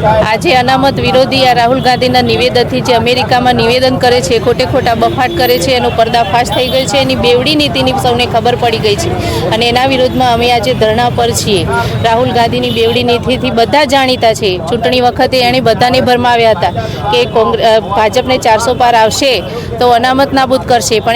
આજે અનામત વિરોધી આ રાહુલ ગાંધીના નિવેદનથી જે અમેરિકામાં નિવેદન કરે છે, ખોટે ખોટા બફાટ કરે છે, એનો પર્દાફાશ થઈ ગયો છે. એની બેવડી નીતિની સૌને ખબર પડી ગઈ છે અને એના વિરોધમાં અમે આજે ધરણા પર છીએ. રાહુલ ગાંધીની બેવડી નીતિથી બધા જાણીતા છે. ચૂંટણી વખતે એણે બધાને ભરમાવ્યા હતા કે ભાજપને 400 પાર આવશે તો અનામત નાબૂદ કરશે, પણ